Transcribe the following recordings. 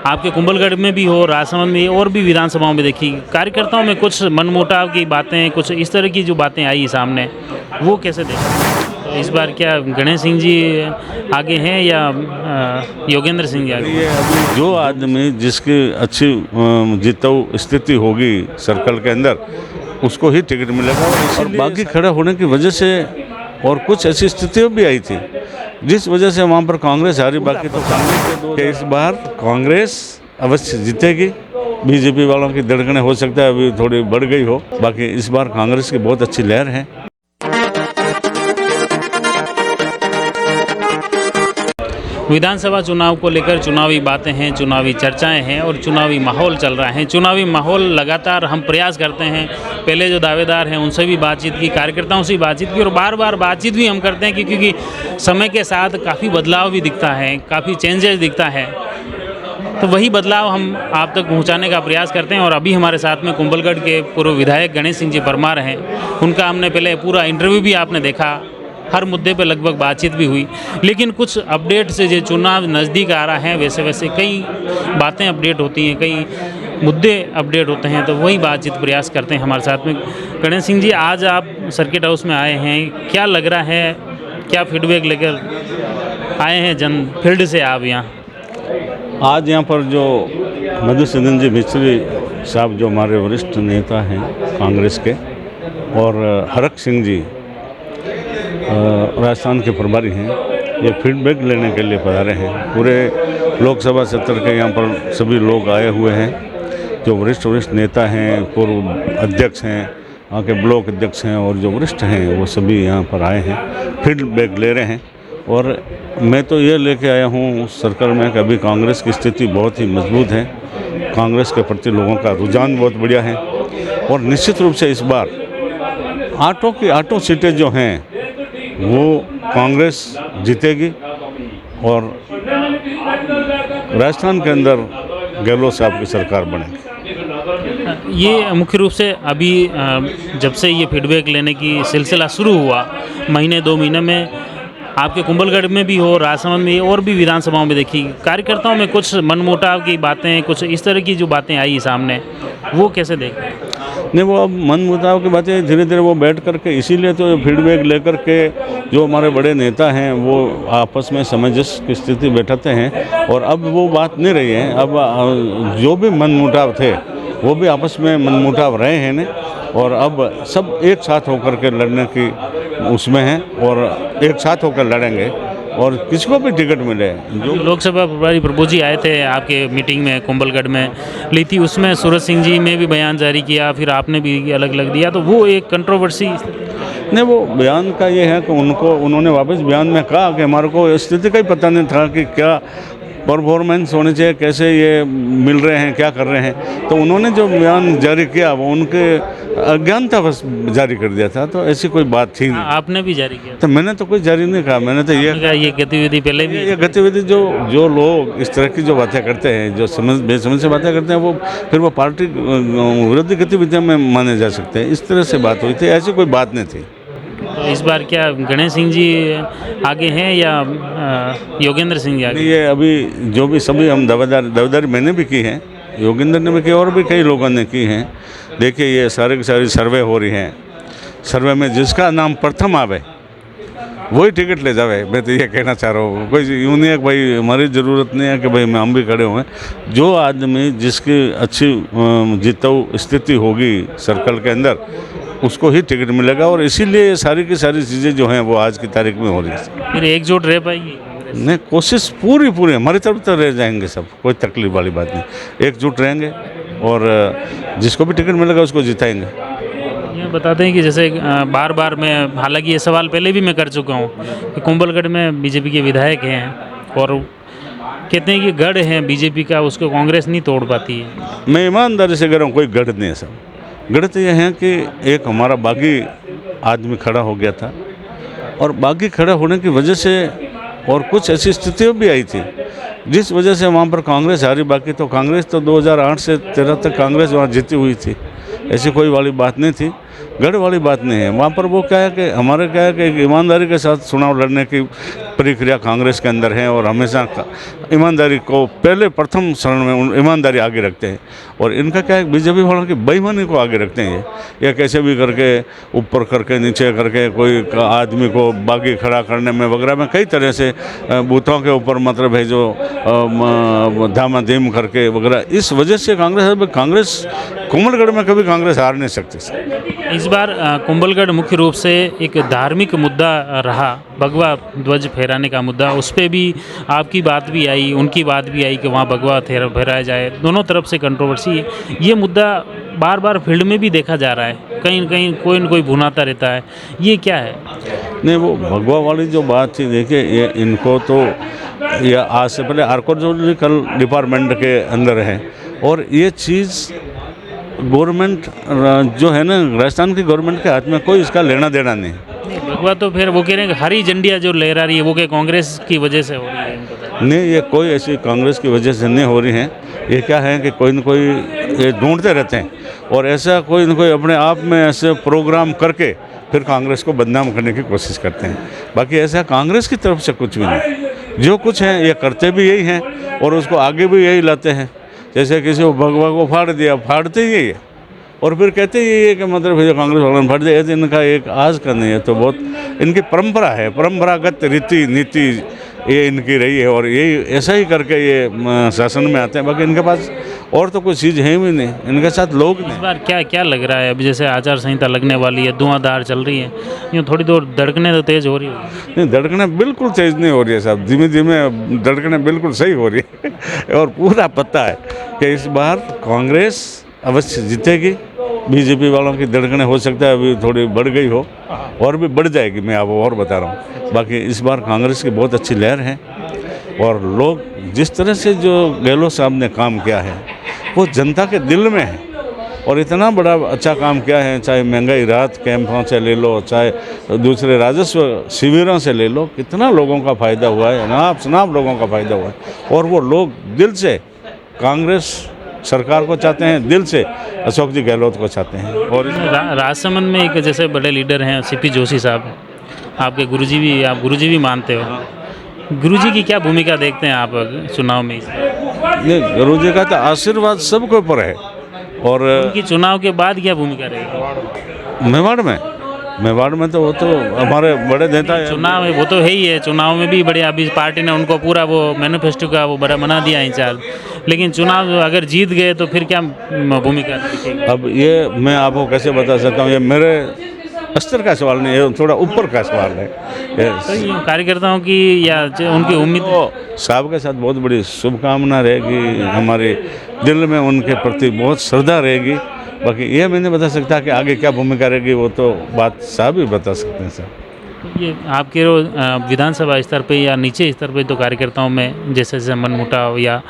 आपके कुंभलगढ़ में भी हो, राजसमंद में और भी विधानसभाओं में देखी, कार्यकर्ताओं में कुछ मनमुटाव की बातें, कुछ इस तरह की जो बातें आई सामने, वो कैसे देखें? तो इस बार क्या गणेश सिंह जी आगे हैं या योगेंद्र सिंह जी आगे? ये अभी जो आदमी जिसकी अच्छी जिताऊ स्थिति होगी सर्कल के अंदर, उसको ही टिकट मिलेगा। और बाकी खड़ा होने की वजह से और कुछ ऐसी स्थितियाँ भी आई थी जिस वजह से वहाँ पर कांग्रेस हारी। बाकी तो कांग्रेस के इस बार कांग्रेस अवश्य जीतेगी। बीजेपी वालों की धड़कनें हो सकता है अभी थोड़ी बढ़ गई हो, बाकी इस बार कांग्रेस की बहुत अच्छी लहर है। विधानसभा चुनाव को लेकर चुनावी बातें हैं, चुनावी चर्चाएं हैं और चुनावी माहौल चल रहा है। चुनावी माहौल लगातार हम प्रयास करते हैं, पहले जो दावेदार हैं उनसे भी बातचीत की, कार्यकर्ताओं से भी बातचीत की और बार बार बातचीत भी हम करते हैं क्योंकि समय के साथ काफ़ी बदलाव भी दिखता है, काफ़ी चेंजेस दिखता है। तो वही बदलाव हम आप तक पहुंचाने का प्रयास करते हैं। और अभी हमारे साथ में कुंभलगढ़ के पूर्व विधायक गणेश सिंह जी परमार हैं। उनका हमने पहले पूरा इंटरव्यू भी आपने देखा, हर मुद्दे पर लगभग बातचीत भी हुई। लेकिन कुछ अपडेट से जो चुनाव नज़दीक आ रहा है वैसे वैसे कई बातें अपडेट होती हैं, कई मुद्दे अपडेट होते हैं, तो वही बातचीत प्रयास करते हैं। हमारे साथ में गणेश सिंह जी, आज आप सर्किट हाउस में आए हैं, क्या लग रहा है, क्या फीडबैक लेकर आए हैं जन फील्ड से आप यहाँ? आज यहाँ पर जो मधुसूदन जी मिस्त्री साहब जो हमारे वरिष्ठ नेता हैं कांग्रेस के, और हरक सिंह जी राजस्थान के प्रभारी हैं, ये फीडबैक लेने के लिए पधारे हैं। पूरे लोकसभा क्षेत्र के यहाँ पर सभी लोग आए हुए हैं, जो वरिष्ठ नेता हैं, पूर्व अध्यक्ष हैं, वहाँ के ब्लॉक अध्यक्ष हैं और जो वरिष्ठ हैं वो सभी यहाँ पर आए हैं, फीडबैक ले रहे हैं। और मैं तो ये लेके आया हूँ सर्कल में कि अभी कांग्रेस की स्थिति बहुत ही मजबूत है, कांग्रेस के प्रति लोगों का रुझान बहुत बढ़िया है और निश्चित रूप से इस बार आठों सीटें जो हैं वो कांग्रेस जीतेगी और राजस्थान के अंदर गहलोत साहब की सरकार बनेगी। ये मुख्य रूप से अभी जब से ये फीडबैक लेने की सिलसिला शुरू हुआ, महीने 2 महीने में आपके कुंभलगढ़ में भी हो, राजसमंद में और भी विधानसभाओं में देखी, कार्यकर्ताओं में कुछ मनमुटाव की बातें, कुछ इस तरह की जो बातें आई सामने, वो कैसे देखें? नहीं, वो अब मन मुताव की बातें धीरे धीरे वो बैठ करके, इसीलिए तो फीडबैक लेकर के जो हमारे बड़े नेता हैं वो आपस में सामंजस्य की स्थिति बैठाते हैं और अब वो बात नहीं रही है। अब जो भी मन मुटाव थे वो भी आपस में मन मुटाव रहे हैं ने, और अब सब एक साथ होकर के लड़ने की उसमें हैं और एक साथ होकर लड़ेंगे और किसी को भी टिकट मिले। जो लोकसभा प्रभारी प्रभु जी आए थे आपके मीटिंग में कुंभलगढ़ में ली थी, उसमें सूरज सिंह जी ने भी बयान जारी किया, फिर आपने भी अलग अलग दिया, तो वो एक कंट्रोवर्सी नहीं, वो बयान का ये है कि उन्होंने वापस बयान में कहा कि हमारे को स्थिति का ही पता नहीं था कि क्या परफॉर्मेंस होनी चाहिए, कैसे ये मिल रहे हैं, क्या कर रहे हैं। तो उन्होंने जो बयान जारी किया वो उनके अज्ञानता बस जारी कर दिया था, तो ऐसी कोई बात थी नहीं। आपने भी जारी किया? तो मैंने तो कोई जारी नहीं कहा, मैंने तो ये गतिविधि पहले भी, ये गतिविधि जो लोग इस तरह की जो बातें करते हैं, जो बेसमझ से बातें करते हैं, वो फिर वो पार्टी विरोधी गतिविधियों में माने जा सकते हैं। इस तरह से बात हुई थी, ऐसी कोई बात नहीं थी। तो इस बार क्या गणेश सिंह जी आगे हैं या योगेंद्र सिंह जी आगे? ये अभी जो भी सभी हम दावेदारी मैंने भी की है, योगेंद्र ने भी की और भी कई लोगों ने की हैं। देखिए, ये सारे की सारी सर्वे हो रही हैं, सर्वे में जिसका नाम प्रथम आवे वही टिकट ले जावे। मैं तो ये कहना चाह रहा हूँ, कोई यूँ नहीं है कि भाई हमारी ज़रूरत नहीं है कि भाई हम भी खड़े हुए हैं। जो आदमी जिसकी अच्छी जिताऊ स्थिति होगी सर्कल के अंदर, उसको ही टिकट मिलेगा और इसीलिए सारी की सारी चीज़ें जो हैं वो आज की तारीख में हो रही है। फिर एकजुट रह पाएगी? नहीं, कोशिश पूरी हमारी तरफ तो रह जाएंगे सब, कोई तकलीफ वाली बात नहीं, एकजुट रहेंगे और जिसको भी टिकट मिलेगा उसको जिताएंगे। ये बताते हैं कि जैसे बार बार मैं, हालांकि ये सवाल पहले भी मैं कर चुका हूँ कि कुंभलगढ़ में बीजेपी के विधायक हैं और कहते हैं कि गढ़ है बीजेपी का, उसको कांग्रेस नहीं तोड़ पाती है। मैं ईमानदारी से कह रहा हूँ, कोई गढ़ नहीं है सब। गढ़ तो यह है कि एक हमारा बागी आदमी खड़ा हो गया था और बागी खड़ा होने की वजह से और कुछ ऐसी स्थितियाँ भी आई थी जिस वजह से वहाँ पर कांग्रेस हारी। बाकी तो कांग्रेस तो 2008 से 13 तक कांग्रेस वहाँ जीती हुई थी, ऐसी कोई वाली बात नहीं थी, गढ़ वाली बात नहीं है। वहाँ पर वो क्या है कि हमारे क्या है कि एक ईमानदारी के साथ चुनाव लड़ने की प्रक्रिया कांग्रेस के अंदर है और हमेशा ईमानदारी को पहले प्रथम शरण में ईमानदारी आगे रखते हैं। और इनका क्या है, बीजेपी वालों की बेईमानी को आगे रखते हैं ये कैसे भी करके ऊपर करके नीचे करके कोई आदमी को बागी खड़ा करने में वगैरह में कई तरह से बूथों के ऊपर मतलब है जो धामाधीम करके वगैरह। इस वजह से कांग्रेस कुंभलगढ़ में कभी कांग्रेस हार नहीं सकती। इस बार कुंभलगढ़ मुख्य रूप से एक धार्मिक मुद्दा रहा, भगवा ध्वज फहराने का मुद्दा। उस पर भी आपकी बात भी आई, उनकी बात भी आई कि वहाँ भगवा फहराया जाए। दोनों तरफ से कंट्रोवर्सी है। ये मुद्दा बार बार फील्ड में भी देखा जा रहा है, कहीं न कहीं कोई न कोई भुनाता रहता है। ये क्या है? नहीं, वो भगवा वाली जो बात थी, देखिए ये इनको तो ये आज से पहले आर्कोलॉजिकल डिपार्टमेंट के अंदर है और ये चीज़ गवर्नमेंट जो है ना, राजस्थान की गवर्नमेंट के हाथ में कोई इसका लेना देना नहीं। भगवा तो फिर वो कह रहे हैं कि हरी झंडियाँ जो लहरा रही है वो क्या कांग्रेस की वजह से हो रही है? नहीं, ये कोई ऐसी कांग्रेस की वजह से नहीं हो रही हैं। ये क्या है कि कोई न कोई ये ढूंढते रहते हैं और ऐसा कोई न कोई अपने आप में ऐसे प्रोग्राम करके फिर कांग्रेस को बदनाम करने की कोशिश करते हैं। बाकी ऐसा कांग्रेस की तरफ से कुछ भी नहीं। जो कुछ है ये करते भी यही हैं और उसको आगे भी यही लाते हैं। जैसे किसी को भगवा को फाड़ दिया, फाड़ते ही है और फिर कहते ही है कि मतलब जो कांग्रेस वालों ने फाड़ दिया। तो इनका एक आज का नहीं है, तो बहुत इनकी परंपरा है, परंपरागत रीति नीति ये इनकी रही है और यही ऐसा ही करके ये शासन में आते हैं। बाकी इनके पास और तो कोई चीज़ है भी नहीं, इनके साथ लोग नहीं। इस बार क्या लग रहा है? अभी जैसे आचार संहिता लगने वाली है, धुआंधार चल रही है, यूँ थोड़ी देर धड़कनें तो तेज़ हो रही है। नहीं, धड़कनें बिल्कुल तेज़ नहीं हो रही है साहब, धीमे धीमे धड़कनें बिल्कुल सही हो रही है और पूरा पता है कि इस बार कांग्रेस अवश्य जीतेगी। बीजेपी वालों की धड़कनें हो सकता है अभी थोड़ी बढ़ गई हो और भी बढ़ जाएगी, मैं आपको और बता रहा हूँ। बाकी इस बार कांग्रेस की बहुत अच्छी लहर है और लोग जिस तरह से जो गहलोत साहब ने काम किया है वो जनता के दिल में है और इतना बड़ा अच्छा काम किया है। चाहे महंगाई राहत कैंपों से ले लो, चाहे दूसरे राजस्व शिविरों से ले लो, कितना लोगों का फ़ायदा हुआ है, अनाप लोगों का फ़ायदा हुआ है और वो लोग दिल से कांग्रेस सरकार को चाहते हैं, दिल से अशोक जी गहलोत को चाहते हैं। और राजसमंद में एक जैसे बड़े लीडर हैं सीपी जोशी साहब, आपके गुरुजी भी, आप गुरुजी भी मानते हो। गुरुजी की क्या भूमिका देखते हैं आप चुनाव में? ये गुरुजी का तो आशीर्वाद सबके ऊपर है। और उनकी चुनाव के बाद क्या भूमिका रहेगी? मेवाड़ में तो वो तो हमारे बड़े नेता है। चुनाव है वो तो है ही है, चुनाव में भी बड़े अभी पार्टी ने उनको पूरा वो मैनिफेस्टो का वो बड़ा बना दिया इंचार्ज, लेकिन चुनाव अगर जीत गए तो फिर क्या भूमिका दिखेगी? अब ये मैं आपको कैसे बता सकता हूँ, ये मेरे अस्तर का सवाल नहीं है, थोड़ा ऊपर का सवाल है। तो कार्यकर्ताओं की या उनकी उम्मीद साहब के साथ बहुत बड़ी शुभकामना रहेगी, हमारे दिल में उनके प्रति बहुत श्रद्धा रहेगी। बाकी ये मैं नहीं बता सकता कि आगे क्या भूमिका रहेगी, वो तो बात साहब ही बता सकते हैं सर। ये आपके विधानसभा स्तर पे या नीचे स्तर पे तो कार्यकर्ताओं में जैसे जैसे मनमुटाव या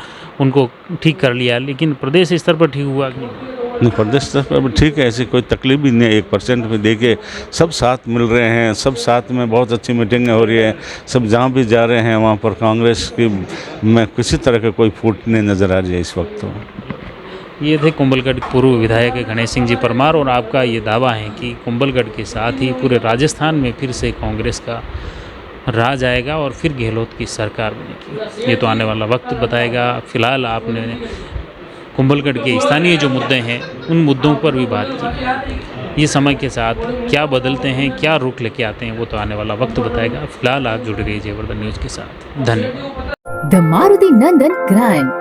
उनको ठीक कर लिया, लेकिन प्रदेश स्तर पर ठीक हुआ कि नहीं? प्रदेश स्तर पर भी ठीक है, ऐसी कोई तकलीफ भी नहीं है। 1% में देखिए सब साथ मिल रहे हैं, सब साथ में बहुत अच्छी मीटिंगें हो रही है, सब जहाँ भी जा रहे हैं वहाँ पर कांग्रेस की में किसी तरह का कोई फूट नहीं नज़र आ रही है इस वक्त। तो ये थे कुंभलगढ़ पूर्व विधायक गणेश सिंह जी परमार और आपका ये दावा है कि कुंभलगढ़ के साथ ही पूरे राजस्थान में फिर से कांग्रेस का राज आएगा और फिर गहलोत की सरकार बनेगी। ये तो आने वाला वक्त बताएगा। फिलहाल आपने कुंभलगढ़ के स्थानीय जो मुद्दे हैं उन मुद्दों पर भी बात की। ये समय के साथ क्या बदलते हैं, क्या रुख लेके आते हैं, वो तो आने वाला वक्त बताएगा। फिलहाल आप जुड़े रहिए जयवर्धन न्यूज़ के साथ। धन्यवाद। The Maruti Nandan grand,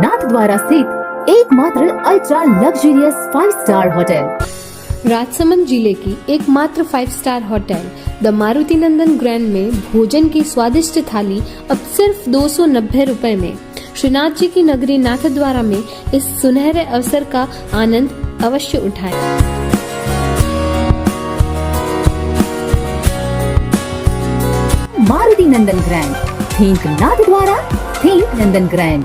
Nathdwara स्थित एकमात्र ultra luxurious 5 star hotel. Rajsamand जिले की एकमात्र 5 star hotel the Maruti Nandan grand में भोजन की स्वादिष्ट थाली अब सिर्फ 290 रुपए में। श्रीनाथ जी की नगरी नाथद्वारा में इस सुनहरे अवसर का आनंद अवश्य उठाएं। मारुति नंदन ग्रैंड, थिंक नाथद्वारा, थिंक नंदन ग्रैंड।